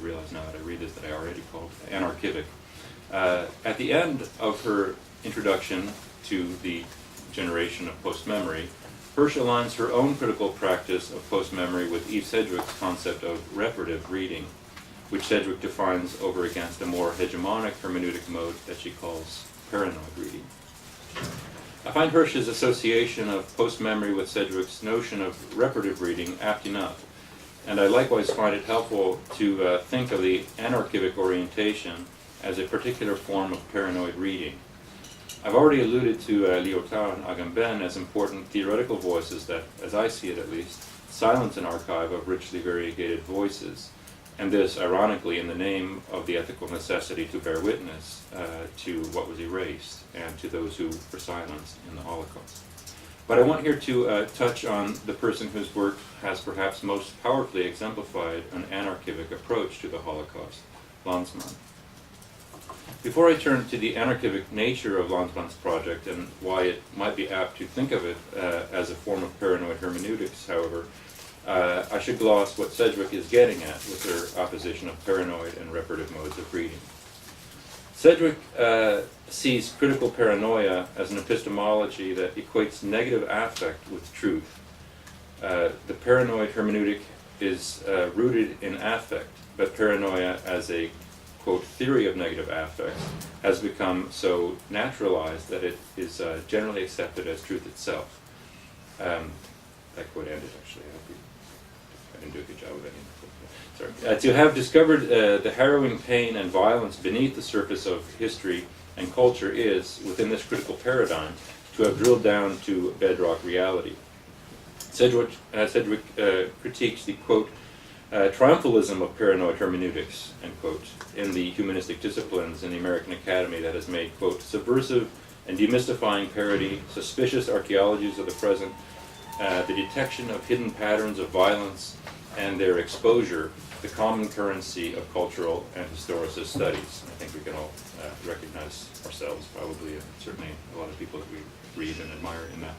I realize now that I read this that I already called anarchivic. At the end of her introduction to the generation of postmemory, Hirsch aligns her own critical practice of postmemory with Eve Sedgwick's concept of reparative reading, which Sedgwick defines over against a more hegemonic hermeneutic mode that she calls paranoid reading. I find Hirsch's association of postmemory with Sedgwick's notion of reparative reading apt enough, and I likewise find it helpful to think of the anarchivic orientation as a particular form of paranoid reading. I've already alluded to Lyotard and Agamben as important theoretical voices that, as I see it at least, silence an archive of richly variegated voices, and this, ironically, in the name of the ethical necessity to bear witness to what was erased and to those who were silenced in the Holocaust. But I want here to touch on the person whose work has perhaps most powerfully exemplified an anarchivic approach to the Holocaust, Lanzmann. Before I turn to the anarchivic nature of Lanzmann's project and why it might be apt to think of it as a form of paranoid hermeneutics, however, I should gloss what Sedgwick is getting at with her opposition of paranoid and reparative modes of reading. Sedgwick sees critical paranoia as an epistemology that equates negative affect with truth. The paranoid hermeneutic is rooted in affect, but paranoia as a, quote, theory of negative affects has become so naturalized that it is generally accepted as truth itself. That quote ended, actually. I didn't do a good job of it. Sorry. To have discovered the harrowing pain and violence beneath the surface of history and culture is, within this critical paradigm, to have drilled down to bedrock reality. Sedgwick critiques the, quote, triumphalism of paranoid hermeneutics, end quote, in the humanistic disciplines in the American Academy that has made, quote, subversive and demystifying parody, suspicious archaeologies of the present, the detection of hidden patterns of violence, and their exposure, the common currency of cultural and historicist studies. I think we can all recognize ourselves, probably, and certainly a lot of people that we read and admire in that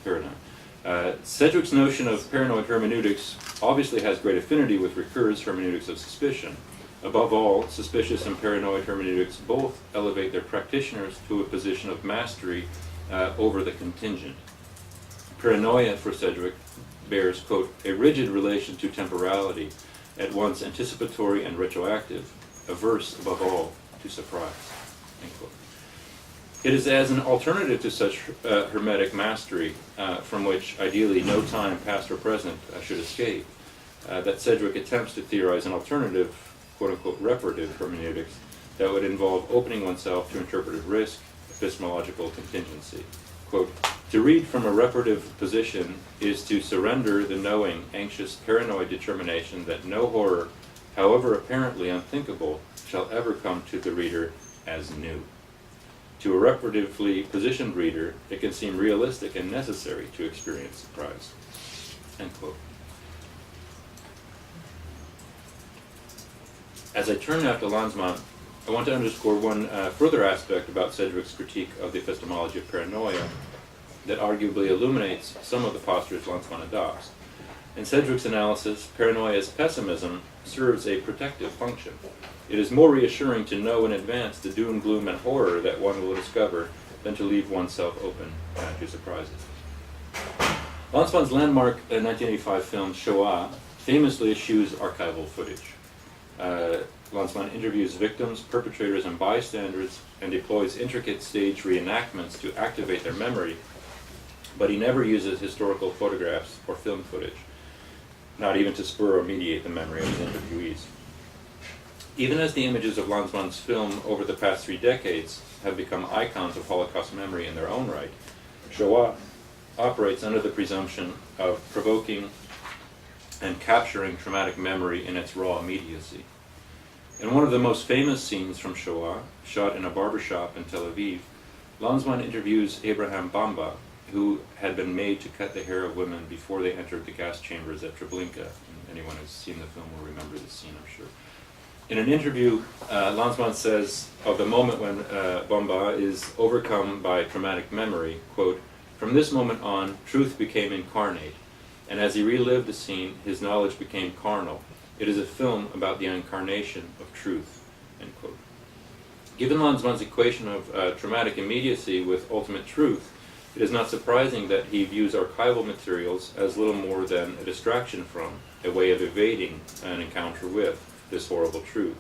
paradigm. Sedgwick's notion of paranoid hermeneutics obviously has great affinity with Ricoeur's hermeneutics of suspicion. Above all, suspicious and paranoid hermeneutics both elevate their practitioners to a position of mastery over the contingent. Paranoia, for Sedgwick, bears, quote, a rigid relation to temporality, at once anticipatory and retroactive, averse, above all, to surprise, end quote. It is as an alternative to such hermetic mastery, from which ideally no time past or present should escape, that Sedgwick attempts to theorize an alternative, quote-unquote, reparative hermeneutics that would involve opening oneself to interpretive risk, epistemological contingency. Quote, to read from a reparative position is to surrender the knowing, anxious, paranoid determination that no horror, however apparently unthinkable, shall ever come to the reader as new. To a reparatively positioned reader, it can seem realistic and necessary to experience surprise, end quote. As I turn now to Lanzmann, I want to underscore one further aspect about Sedgwick's critique of the epistemology of paranoia that arguably illuminates some of the postures Lanzmann adopts. In Sedgwick's analysis, paranoia's pessimism serves a protective function. It is more reassuring to know in advance the doom, gloom, and horror that one will discover than to leave oneself open to surprises. Lanzmann's landmark 1985 film Shoah famously eschews archival footage. Lanzmann interviews victims, perpetrators, and bystanders and deploys intricate stage reenactments to activate their memory, but he never uses historical photographs or film footage, not even to spur or mediate the memory of his interviewees. Even as the images of Lanzmann's film over the past 3 decades have become icons of Holocaust memory in their own right, Shoah operates under the presumption of provoking and capturing traumatic memory in its raw immediacy. In one of the most famous scenes from Shoah, shot in a barbershop in Tel Aviv, Lanzmann interviews Abraham Bamba, who had been made to cut the hair of women before they entered the gas chambers at Treblinka. And anyone who's seen the film will remember this scene, I'm sure. In an interview, Lanzmann says of the moment when Bamba is overcome by traumatic memory, quote, from this moment on, truth became incarnate, and as he relived the scene, his knowledge became carnal, It is a film about the incarnation of truth, end quote. Given Lanzmann's equation of traumatic immediacy with ultimate truth, it is not surprising that he views archival materials as little more than a distraction from, a way of evading an encounter with, this horrible truth.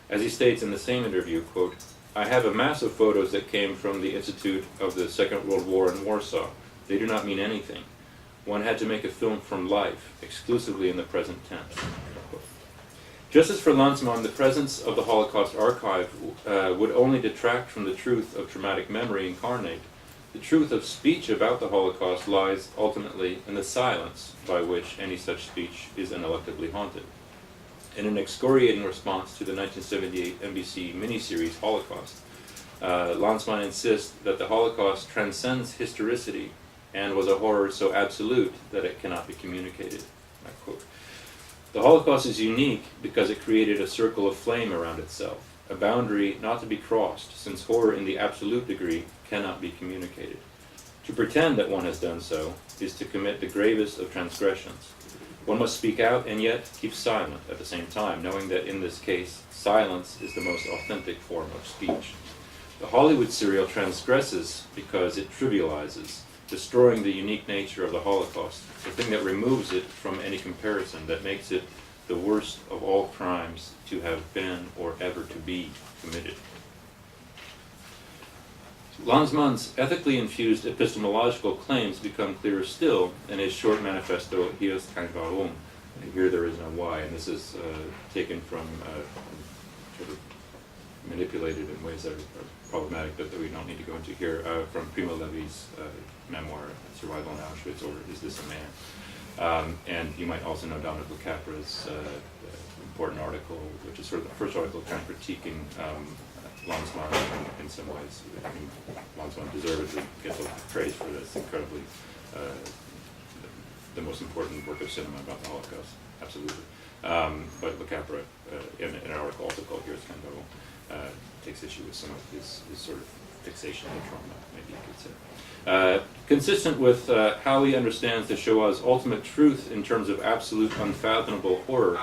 As he states in the same interview, quote, "I have a mass of photos that came from the Institute of the Second World War in Warsaw. They do not mean anything. One had to make a film from life, exclusively in the present tense." Just as for Lanzmann, the presence of the Holocaust archive would only detract from the truth of traumatic memory incarnate, the truth of speech about the Holocaust lies ultimately in the silence by which any such speech is ineluctably haunted. In an excoriating response to the 1978 NBC miniseries Holocaust, Lanzmann insists that the Holocaust transcends historicity and was a horror so absolute that it cannot be communicated. I quote, "The Holocaust is unique because it created a circle of flame around itself, a boundary not to be crossed, since horror in the absolute degree cannot be communicated. To pretend that one has done so is to commit the gravest of transgressions. One must speak out and yet keep silent at the same time, knowing that in this case, silence is the most authentic form of speech. The Hollywood serial transgresses because it trivializes, destroying the unique nature of the Holocaust, the thing that removes it from any comparison, that makes it the worst of all crimes to have been or ever to be committed." Lanzmann's ethically infused epistemological claims become clearer still in his short manifesto, Hier ist kein Warum, Here There Is No Why, and this is taken from, sort of manipulated in ways that are problematic that we don't need to go into here, from Primo Levi's memoir, Survival in Auschwitz, or Is This a Man? And you might also know Dominic Capra's important article, which is sort of the first article kind of critiquing Lanzmann in some ways. I mean, Lanzmann deservedly gets a lot of praise for this incredibly, the most important work of cinema about the Holocaust, absolutely. But Le Capra, in an article also called Here's Kind of takes issue with some of his sort of fixation on trauma, maybe you could say. Consistent with how he understands the Shoah's ultimate truth in terms of absolute unfathomable horror,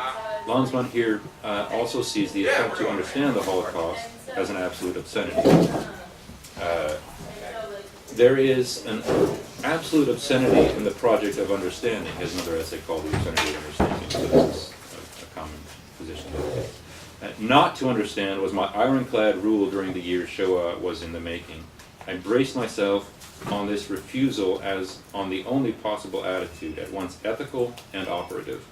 Lanzmann here also sees the attempt to understand the Holocaust as an absolute obscenity. There is an absolute obscenity in the project of understanding. He has another essay called The Obscenity of Understanding, so this is a common position. Not to understand was my ironclad rule during the years Shoah was in the making. I braced myself on this refusal as on the only possible attitude, at once ethical and operative.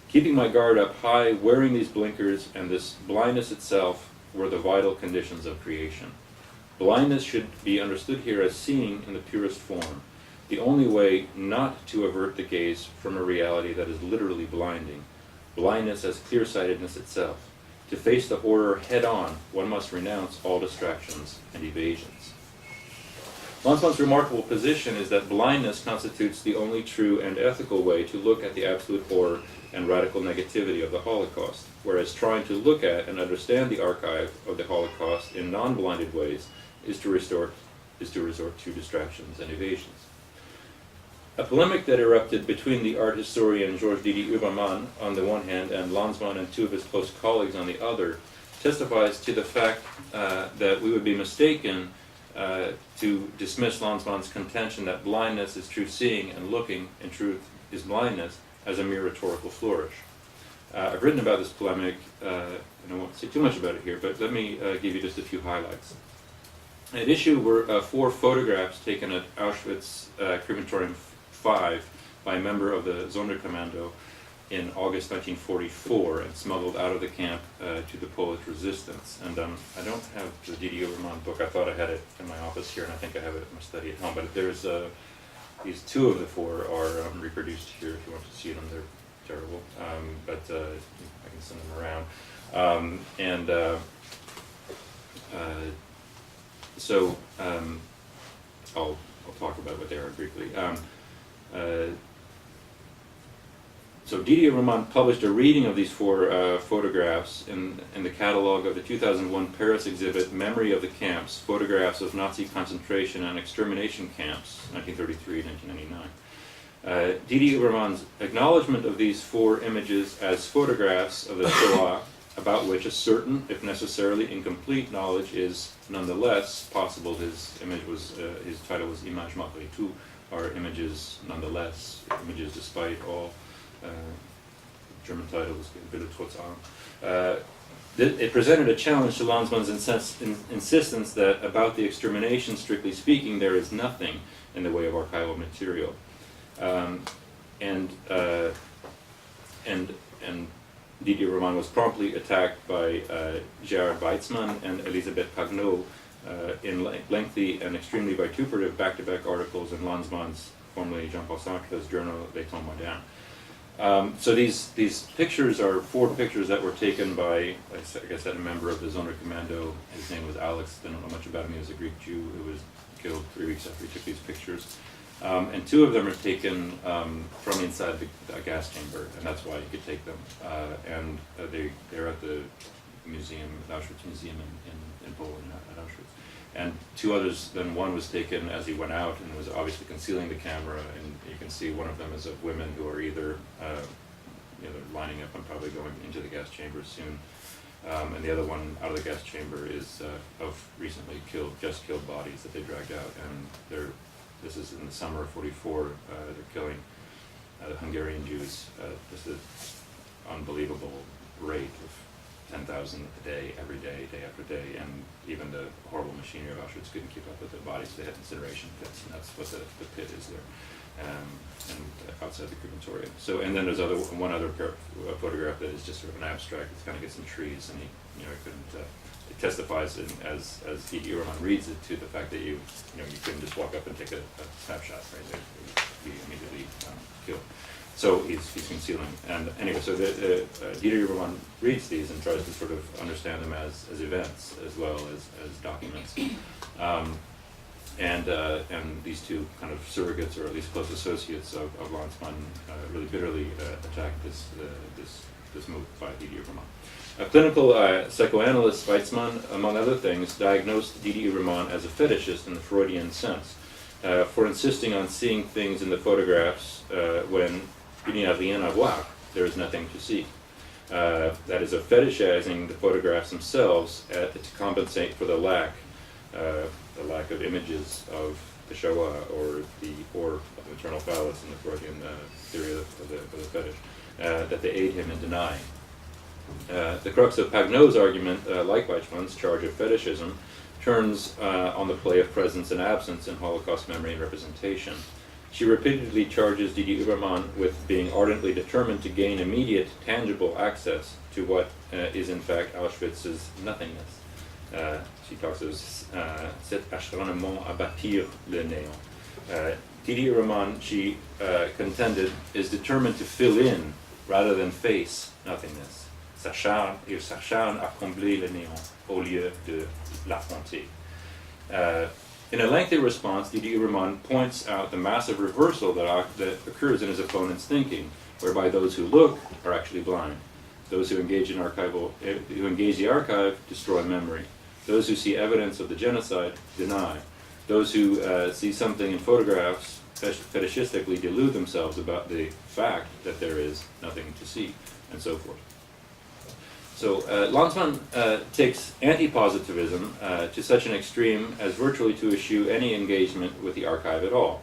Keeping my guard up high, wearing these blinkers, and this blindness itself were the vital conditions of creation. Blindness should be understood here as seeing in the purest form, the only way not to avert the gaze from a reality that is literally blinding. Blindness as clear-sightedness itself. To face the horror head-on, one must renounce all distractions and evasions. Lanzmann's remarkable position is that blindness constitutes the only true and ethical way to look at the absolute horror and radical negativity of the Holocaust, whereas trying to look at and understand the archive of the Holocaust in non-blinded ways is to resort to distractions and evasions. A polemic that erupted between the art historian Georges Didi Ubermann on the one hand and Lanzmann and two of his close colleagues on the other testifies to the fact that we would be mistaken to dismiss Lanzmann's contention that blindness is true seeing and looking, in truth, is blindness, as a mere rhetorical flourish. I've written about this polemic, and I won't say too much about it here, but let me give you just a few highlights. At issue were 4 photographs taken at Auschwitz Crematorium 5 by a member of the Sonderkommando in August 1944 and smuggled out of the camp to the Polish resistance. And I don't have the Didi Ubermann book. I thought I had it in my office here, and I think I have it at my study at home. But there's these 2 of the 4 are reproduced here if you want to see them. They're terrible, but I can send them around. So I'll talk about what they are briefly. So Didi Ubermann published a reading of these 4 photographs in the catalog of the 2001 Paris exhibit, Memory of the Camps, Photographs of Nazi Concentration and Extermination Camps, 1933-1999. Didi Uberman's acknowledgement of these 4 images as photographs of the Shoah, about which a certain, if necessarily incomplete, knowledge is nonetheless possible. His title was Images malgré tout, or images nonetheless, images despite all. German title was Bilder trotz allem. It presented a challenge to Lanzmann's insistence that about the extermination, strictly speaking, there is nothing in the way of archival material. And Didi Uberman was promptly attacked by Gerard Weitzman and Elisabeth Pagnot in lengthy and extremely vituperative back-to-back articles in Lanzmann's, formerly Jean-Paul Sartre's journal Les Temps Modernes. So these pictures are 4 pictures that were taken by, like I said, a member of the Sonderkommando. His name was Alex. I don't know much about him. He was a Greek Jew who was killed 3 weeks after he took these pictures. And 2 of them are taken from inside the gas chamber, and that's why you could take them. They're at the museum, the Auschwitz Museum in Poland, at Auschwitz. And 2 others, then one was taken as he went out and was obviously concealing the camera, and you can see one of them is of women who are either lining up and probably going into the gas chamber soon. And the other one out of the gas chamber is of recently just killed bodies that they dragged out, and this is in the summer of '44. They're killing the Hungarian Jews just an unbelievable rate of 10,000 a day, every day, day after day, and even the horrible machinery of Auschwitz couldn't keep up with the bodies. They had incineration pits, and that's what the pit is there, and outside the crematorium. So, and then there's one other photograph that is just sort of an abstract. It's kind of got some trees, and he couldn't. It testifies, as Didi Uberman reads it, to the fact that you couldn't just walk up and take a snapshot, right? He immediately killed. So he's concealing. And anyway, so Didi Uberman reads these and tries to sort of understand them as events as well as documents. And these 2 kind of surrogates, or at least close associates of Lanzmann, really bitterly attacked this move by Didi Uberman. A clinical psychoanalyst, Weitzman, among other things, diagnosed Didi Uberman as a fetishist in the Freudian sense, for insisting on seeing things in the photographs when il n'y a rien à voir, there is nothing to see. That is, of fetishizing the photographs themselves to compensate for the lack of images of the Shoah or the maternal phallus in the Freudian theory of the fetish, that they aid him in denying. The crux of Pagnot's argument, like Weitzman's charge of fetishism, turns on the play of presence and absence in Holocaust memory and representation. She repeatedly charges Didi Uberman with being ardently determined to gain immediate, tangible access to what is in fact Auschwitz's nothingness. She talks of cet acharnement à bâtir le néant. Didi Uberman, she contended, is determined to fill in rather than face nothingness. Il s'acharne à combler le néant au lieu de l'affronter. In a lengthy response, Didi Uberman points out the massive reversal that occurs in his opponent's thinking, whereby those who look are actually blind. Those who engage the archive destroy memory. Those who see evidence of the genocide deny. Those who see something in photographs fetishistically delude themselves about the fact that there is nothing to see, and so forth. So Lanzmann takes anti-positivism to such an extreme as virtually to eschew any engagement with the archive at all.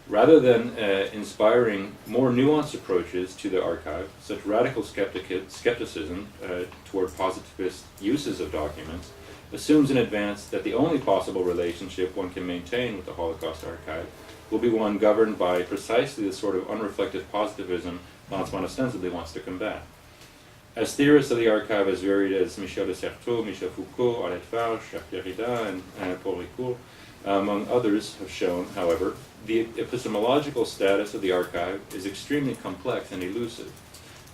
Rather than inspiring more nuanced approaches to the archive, such radical skepticism toward positivist uses of documents assumes in advance that the only possible relationship one can maintain with the Holocaust archive will be one governed by precisely the sort of unreflective positivism Lanzmann ostensibly wants to combat. As theorists of the archive as varied as Michel de Certeau, Michel Foucault, Arlette Farge, Jacques Derrida, and Paul Ricoeur, among others, have shown, however, the epistemological status of the archive is extremely complex and elusive.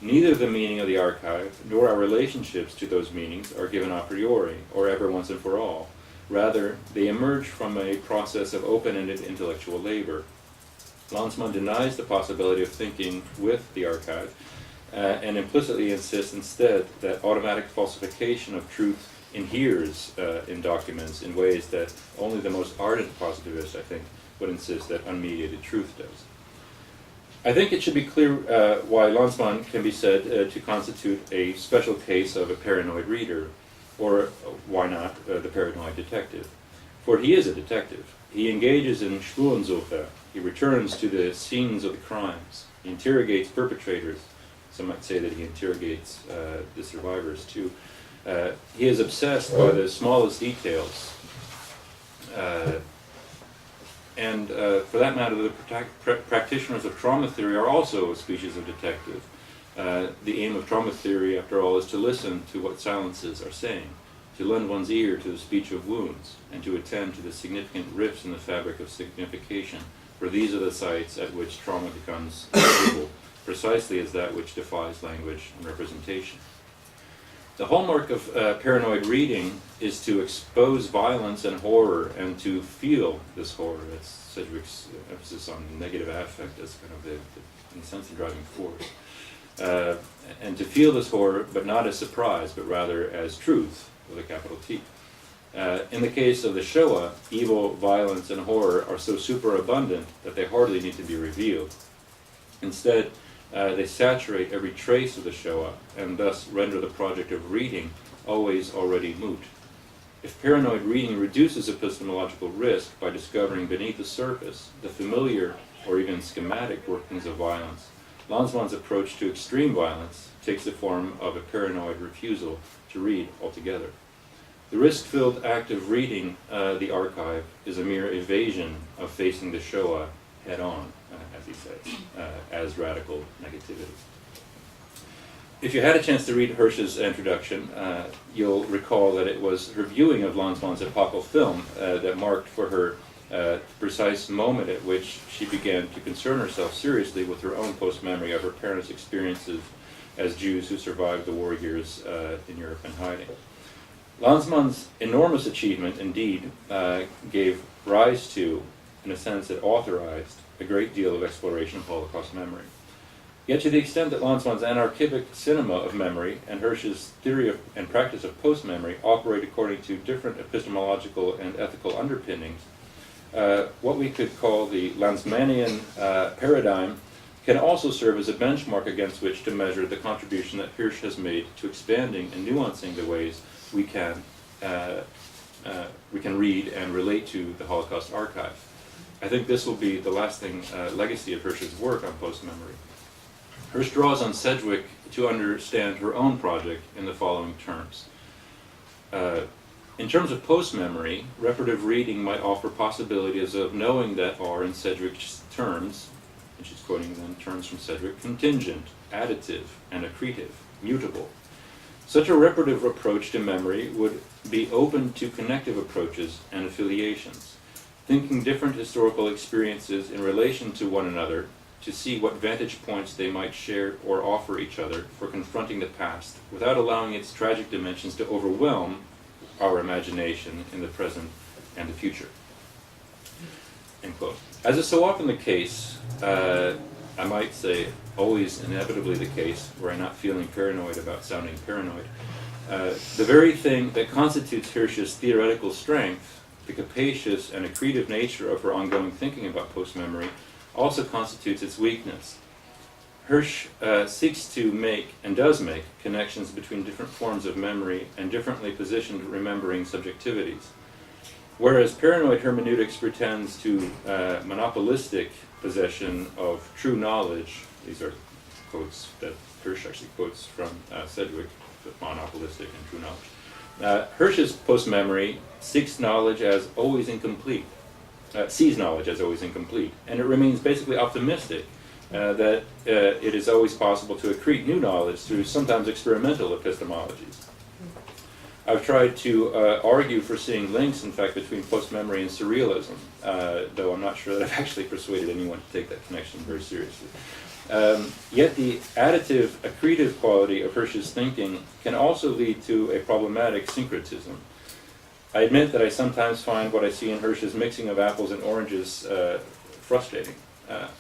Neither the meaning of the archive nor our relationships to those meanings are given a priori or ever once and for all. Rather, they emerge from a process of open-ended intellectual labor. Lanzmann denies the possibility of thinking with the archive and implicitly insists instead that automatic falsification of truth inheres in documents in ways that only the most ardent positivist, I think, would insist that unmediated truth does. I think it should be clear why Lanzmann can be said to constitute a special case of a paranoid reader, or why not the paranoid detective. For he is a detective. He engages in Spurensuche. He returns to the scenes of the crimes. He interrogates perpetrators. Some might say that he interrogates the survivors too. He is obsessed by the smallest details. And for that matter, the practitioners of trauma theory are also a species of detective. The aim of trauma theory, after all, is to listen to what silences are saying, to lend one's ear to the speech of wounds, and to attend to the significant rifts in the fabric of signification, for these are the sites at which trauma becomes visible, precisely as that which defies language and representation. The hallmark of paranoid reading is to expose violence and horror and to feel this horror. That's Sedgwick's emphasis on negative affect as kind of in a sense, the driving force. And to feel this horror, but not as surprise, but rather as truth, with a capital T. In the case of the Shoah, evil, violence, and horror are so superabundant that they hardly need to be revealed. Instead, they saturate every trace of the Shoah, and thus render the project of reading always already moot. If paranoid reading reduces epistemological risk by discovering beneath the surface the familiar or even schematic workings of violence, Lanzmann's approach to extreme violence takes the form of a paranoid refusal to read altogether. The risk-filled act of reading the archive is a mere evasion of facing the Shoah head-on, as he says, as radical negativity. If you had a chance to read Hirsch's introduction, you'll recall that it was her viewing of Lanzmann's epochal film that marked for her the precise moment at which she began to concern herself seriously with her own post-memory of her parents' experiences as Jews who survived the war years in Europe in hiding. Lanzmann's enormous achievement, indeed, gave rise to, in a sense, it authorized a great deal of exploration of Holocaust memory. Yet to the extent that Lanzmann's anarchic cinema of memory and Hirsch's theory of, and practice of post-memory operate according to different epistemological and ethical underpinnings, what we could call the Lanzmannian paradigm can also serve as a benchmark against which to measure the contribution that Hirsch has made to expanding and nuancing the ways we can read and relate to the Holocaust archive. I think this will be the lasting legacy of Hirsch's work on post-memory. Hirsch draws on Sedgwick to understand her own project in the following terms. In terms of post-memory, reparative reading might offer possibilities of knowing that are, in Sedgwick's terms, and she's quoting then terms from Sedgwick, contingent, additive, and accretive, mutable. Such a reparative approach to memory would be open to connective approaches and affiliations, thinking different historical experiences in relation to one another to see what vantage points they might share or offer each other for confronting the past without allowing its tragic dimensions to overwhelm our imagination in the present and the future. End quote. As is so often the case, I might say always inevitably the case, were I not feeling paranoid about sounding paranoid, the very thing that constitutes Hirsch's theoretical strength, the capacious and accretive nature of her ongoing thinking about post-memory, also constitutes its weakness. Hirsch seeks to make, and does make, connections between different forms of memory and differently positioned remembering subjectivities. Whereas paranoid hermeneutics pretends to monopolistic possession of true knowledge, these are quotes that Hirsch actually quotes from Sedgwick, monopolistic and true knowledge. Hirsch's post-memory seeks knowledge as always incomplete, sees knowledge as always incomplete, and it remains basically optimistic that it is always possible to accrete new knowledge through sometimes experimental epistemologies. I've tried to argue for seeing links, in fact, between post-memory and surrealism, though I'm not sure that I've actually persuaded anyone to take that connection very seriously. Yet the additive, accretive quality of Hirsch's thinking can also lead to a problematic syncretism. I admit that I sometimes find what I see in Hirsch's mixing of apples and oranges frustrating.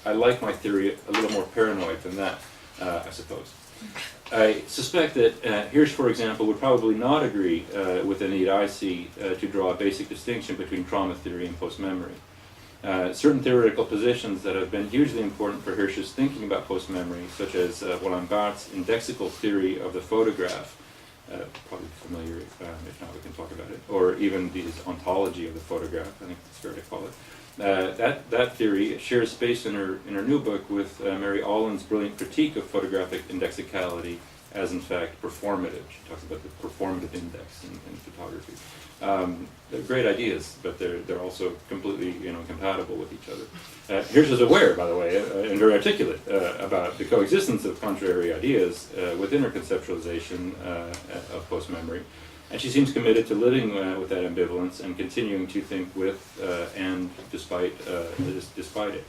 I like my theory a little more paranoid than that, I suppose. I suspect that Hirsch, for example, would probably not agree with the need I see to draw a basic distinction between trauma theory and post-memory. certain theoretical positions that have been hugely important for Hirsch's thinking about post-memory, such as Roland Barthes' indexical theory of the photograph, probably familiar, if not we can talk about it, or even his ontology of the photograph, I think it's fair to call it. That theory shares space in her new book with Mary Allen's brilliant critique of photographic indexicality as in fact performative. She talks about the performative index in photography. They're great ideas, but they're also completely compatible with each other. Hirsch is aware, by the way, and very articulate about the coexistence of contrary ideas within her conceptualization of post-memory, and she seems committed to living with that ambivalence and continuing to think with and despite it.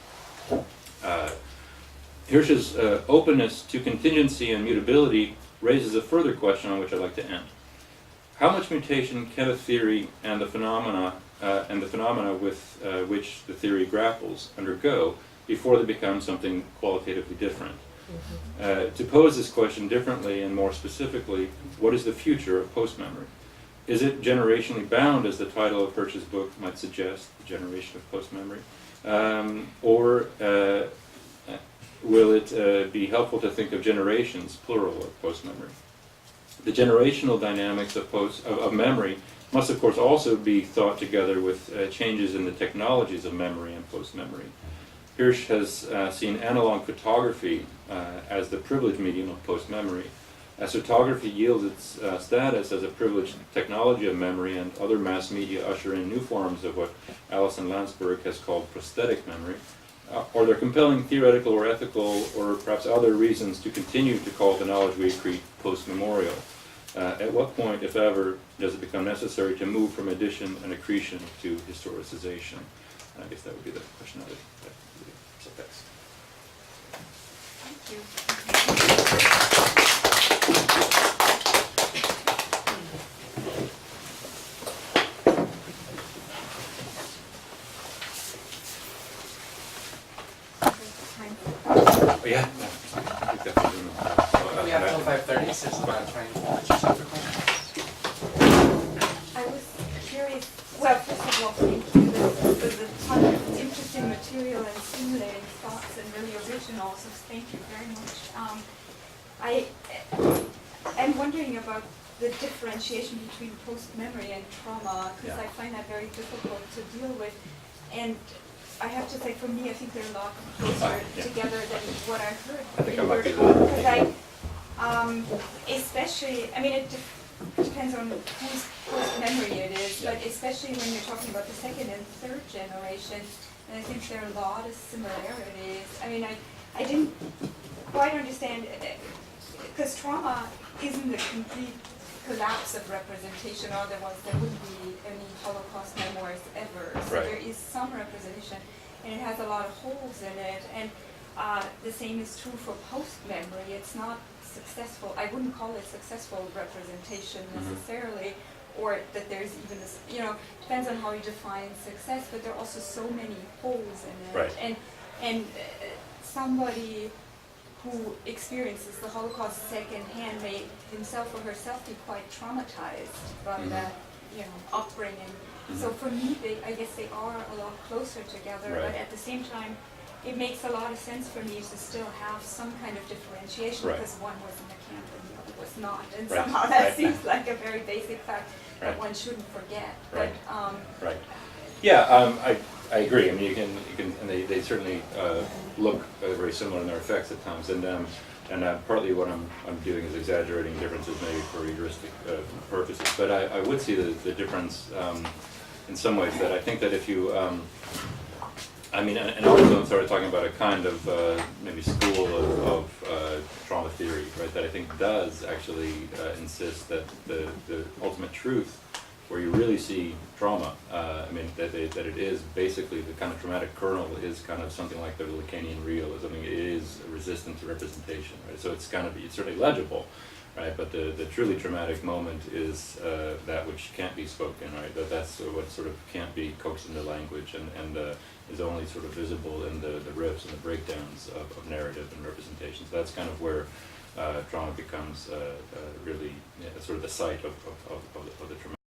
Hirsch's openness to contingency and mutability raises a further question on which I'd like to end. How much mutation can a theory and the phenomena with which the theory grapples undergo before they become something qualitatively different? To pose this question differently and more specifically, what is the future of post-memory? Is it generationally bound, as the title of Hirsch's book might suggest, the generation of post-memory? Or will it be helpful to think of generations, plural, of post-memory? The generational dynamics of memory must, of course, also be thought together with changes in the technologies of memory and post-memory. Hirsch has seen analog photography as the privileged medium of post-memory. As photography yields its status as a privileged technology of memory, and other mass media usher in new forms of what Alison Landsberg has called prosthetic memory, or there are compelling theoretical or ethical or perhaps other reasons to continue to call the knowledge we accrete post-memorial. At what point, if ever, does it become necessary to move from addition and accretion to historicization? And I guess that would be the question of it. So thanks. Thank you. Oh, yeah. We have till 5:30, so it's about trying to put yourself for questions. I was curious, well, first of all, thank you. This was a ton of interesting material and stimulating thoughts and really original, so thank you very much. I am wondering about the differentiation between post-memory and trauma, because I find that very difficult to deal with. And I have to say, for me, I think they're a lot closer together than what I heard. I think I might be because especially, I mean, it depends on whose post-memory it is, but especially when you're talking about the second and third generation, and I think there are a lot of similarities. I mean, I didn't quite understand, because trauma isn't a complete collapse of representation, otherwise there wouldn't be any Holocaust memoirs ever. So there is some representation, and it has a lot of holes in it. And the same is true for post-memory. It's not successful. I wouldn't call it successful representation necessarily, or that there's even this, depends on how you define success, but there are also so many holes in it. And somebody who experiences the Holocaust secondhand may himself or herself be quite traumatized by that, upbringing. So for me, I guess they are a lot closer together, but at the same time, it makes a lot of sense for me to still have some kind of differentiation, because one was in the camp and the other was not, and somehow that seems like a very basic fact that one shouldn't forget. But I agree. I mean, you can, and they certainly look very similar in their effects at times. And partly what I'm doing is exaggerating differences maybe for heuristic purposes. But I would see the difference in some ways, that I think that if you, and Alison started talking about a kind of maybe school of trauma theory, right? That I think does actually insist that the ultimate truth, where you really see trauma, that it is basically the kind of traumatic kernel is kind of something like the Lacanian real, or something. It is resistant to representation, right? So it's certainly legible, right? But the truly traumatic moment is that which can't be spoken, right? That's what sort of can't be coaxed into language, and is only sort of visible in the rifts and the breakdowns of narrative and representation. So that's kind of where trauma becomes really sort of the site of the traumatic.